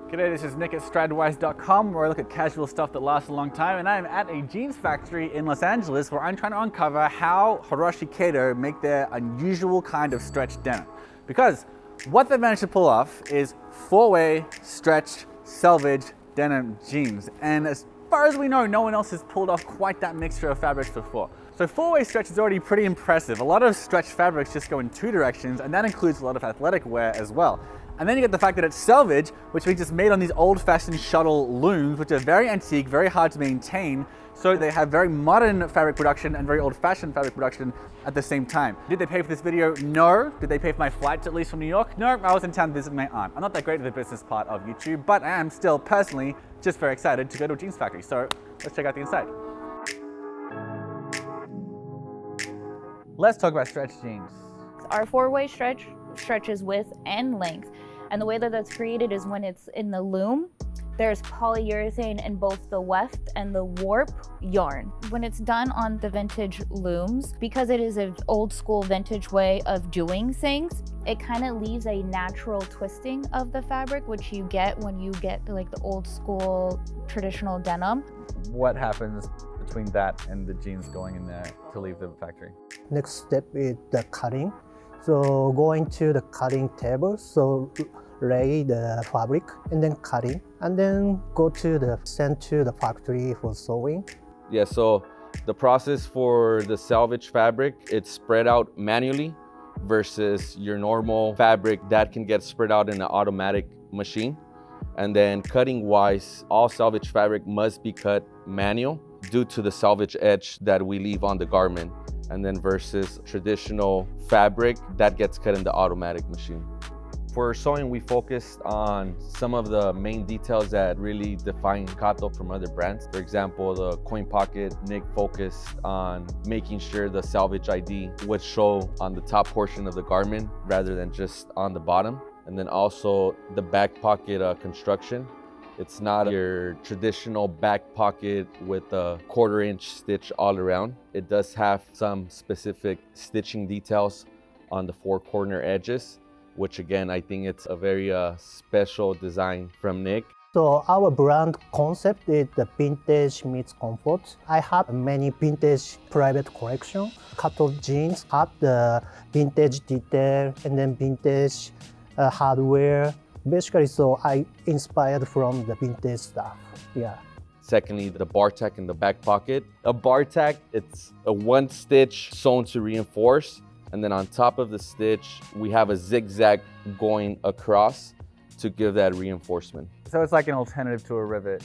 G'day, this is Nick at Stridewise.com, where I look at casual stuff that lasts a long time, and I'm at a jeans factory in Los Angeles where I'm trying to uncover how Hiroshi Kato make their unusual kind of stretched denim. Because what they've managed to pull off is four-way stretched selvage denim jeans, and as far as we know, no one else has pulled off quite that mixture of fabrics before. So four-way stretch is already pretty impressive. A lot of stretched fabrics just go in two directions, and that includes a lot of athletic wear as well. And then you get the fact that it's selvage, which we just made on these old-fashioned shuttle looms, which are very antique, very hard to maintain. So they have very modern fabric production and very old-fashioned fabric production at the same time. Did they pay for this video? No. Did they pay for my flights, at least from New York? No, I was in town visiting my aunt. I'm not that great at the business part of YouTube, but I am still personally just very excited to go to a jeans factory. So let's check out the inside. Let's talk about stretch jeans. Our four-way stretch stretches width and length. And the way that that's created is when it's in the loom, there's polyurethane in both the weft and the warp yarn. When it's done on the vintage looms, because it is an old school vintage way of doing things, it kind of leaves a natural twisting of the fabric, which you get when you get like the old school traditional denim. What happens between that and the jeans going in there to leave the factory? Next step is the cutting. So going to the cutting table, so lay the fabric and then cutting, and then send to the factory for sewing. Yeah, so the process for the selvage fabric, it's spread out manually versus your normal fabric that can get spread out in an automatic machine. And then cutting wise, all selvage fabric must be cut manual due to the selvage edge that we leave on the garment. And then versus traditional fabric that gets cut in the automatic machine. For sewing, we focused on some of the main details that really define Kato from other brands. For example, the coin pocket, Nick focused on making sure the selvage ID would show on the top portion of the garment rather than just on the bottom. And then also the back pocket construction. It's not your traditional back pocket with a 1/4 inch stitch all around. It does have some specific stitching details on the four corner edges, which again, I think it's a very special design from Nick. So our brand concept is the vintage meets comfort. I have many vintage private collection. Kato jeans have the vintage detail and then vintage hardware. Basically, so I inspired from the vintage stuff, yeah. Secondly, the bar tack in the back pocket. A bar tack, it's a one stitch sewn to reinforce. And then on top of the stitch, we have a zigzag going across to give that reinforcement. So it's like an alternative to a rivet.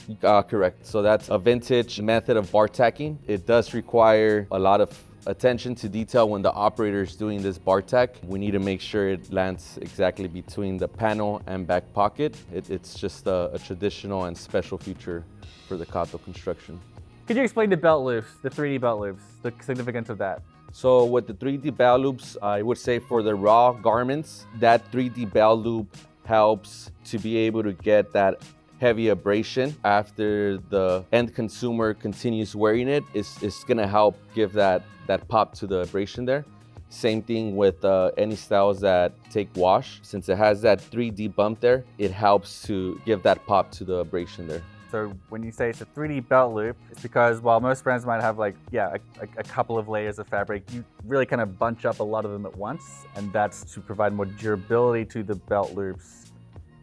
Correct. So that's a vintage method of bar tacking. It does require a lot of attention to detail when the operator is doing this bar tack. We need to make sure it lands exactly between the panel and back pocket. It's just a traditional and special feature for the Kato construction. Could you explain the belt loops, the 3D belt loops, the significance of that? So with the 3D belt loops, I would say for the raw garments, that 3D belt loop helps to be able to get that heavy abrasion after the end consumer continues wearing it. It's gonna help give that pop to the abrasion there. Same thing with any styles that take wash. Since it has that 3D bump there, it helps to give that pop to the abrasion there. So when you say it's a 3D belt loop, it's because while most brands might have like, a couple of layers of fabric, you really kind of bunch up a lot of them at once. And that's to provide more durability to the belt loops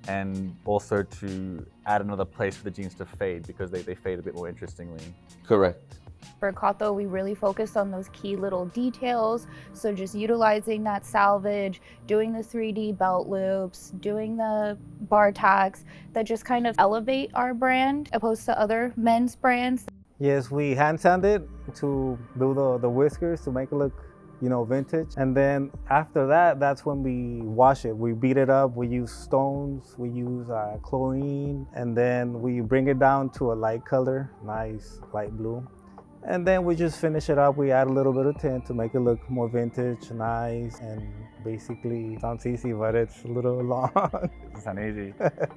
and also to add another place for the jeans to fade because they fade a bit more interestingly. Correct. For Kato, we really focused on those key little details. So just utilizing that salvage, doing the 3D belt loops, doing the bar tacks that just kind of elevate our brand opposed to other men's brands. Yes, we hand sanded to do the whiskers to make it look, vintage. And then after that, that's when we wash it. We beat it up, we use stones, we use chlorine, and then we bring it down to a light color, nice light blue. And then we just finish it up. We add a little bit of tint to make it look more vintage, nice, and basically sounds easy, but it's a little long. It's not easy.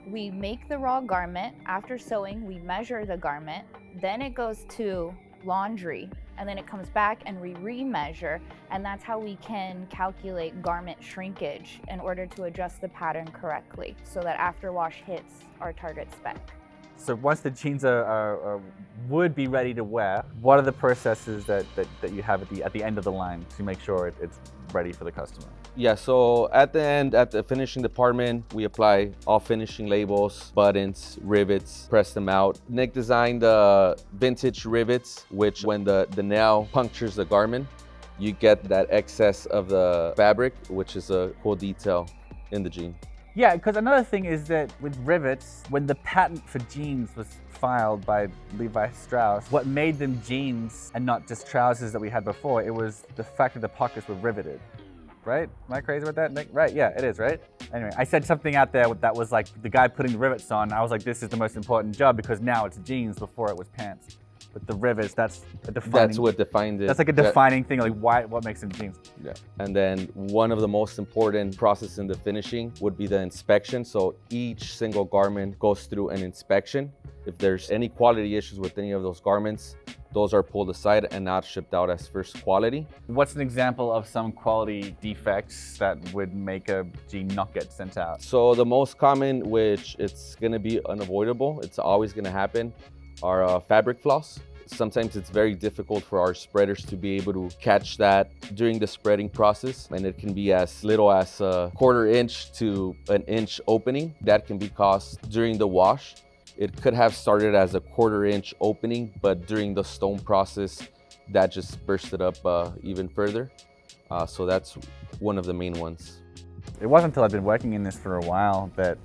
We make the raw garment. After sewing, we measure the garment. Then it goes to laundry. and then it comes back and we remeasure, and that's how we can calculate garment shrinkage in order to adjust the pattern correctly so that after wash hits our target spec. So once the jeans would be ready to wear, what are the processes that you have at the end of the line to make sure it's ready for the customer? Yeah, so at the end, at the finishing department, we apply all finishing labels, buttons, rivets, press them out. Nick designed the vintage rivets, which when the nail punctures the garment, you get that excess of the fabric, which is a cool detail in the jean. Yeah, because another thing is that with rivets, when the patent for jeans was filed by Levi Strauss, what made them jeans and not just trousers that we had before, it was the fact that the pockets were riveted, right? Am I crazy about that, Nick? Right, yeah, it is, right? Anyway, I said something out there that was like the guy putting the rivets on. I was like, this is the most important job because now it's jeans, before it was pants. But the rivets, that's a defining. That's what defined it. That's like a defining thing, like what makes them jeans. Yeah. And then one of the most important processes in the finishing would be the inspection. So each single garment goes through an inspection. If there's any quality issues with any of those garments, those are pulled aside and not shipped out as first quality. What's an example of some quality defects that would make a jean not get sent out? So the most common, which it's gonna be unavoidable, it's always gonna happen, are fabric flaws. Sometimes it's very difficult for our spreaders to be able to catch that during the spreading process, and it can be as little as a 1/4 inch to an inch opening that can be caused during the wash. It could have started as a 1/4 inch opening, but during the stone process, that just bursted up even further. So that's one of the main ones. It wasn't until I've been working in this for a while that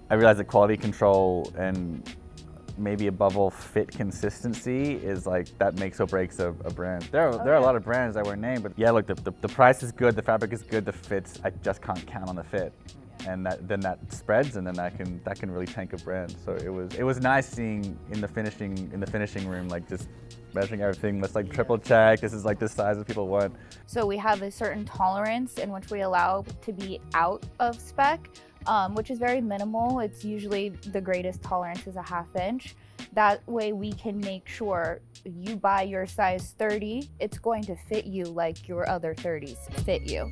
I realized that quality control and maybe above all fit consistency is like that makes or breaks a brand. There are a lot of brands that were named, but yeah, look, the price is good, the fabric is good, the fits, I just can't count on the fit. And then that spreads, and then that can really tank a brand. So it was nice seeing in the finishing room, like just measuring everything. Let's like triple check. This is like the size that people want. So we have a certain tolerance in which we allow to be out of spec, which is very minimal. It's usually the greatest tolerance is a 1/2 inch. That way we can make sure you buy your size 30, it's going to fit you like your other 30s fit you.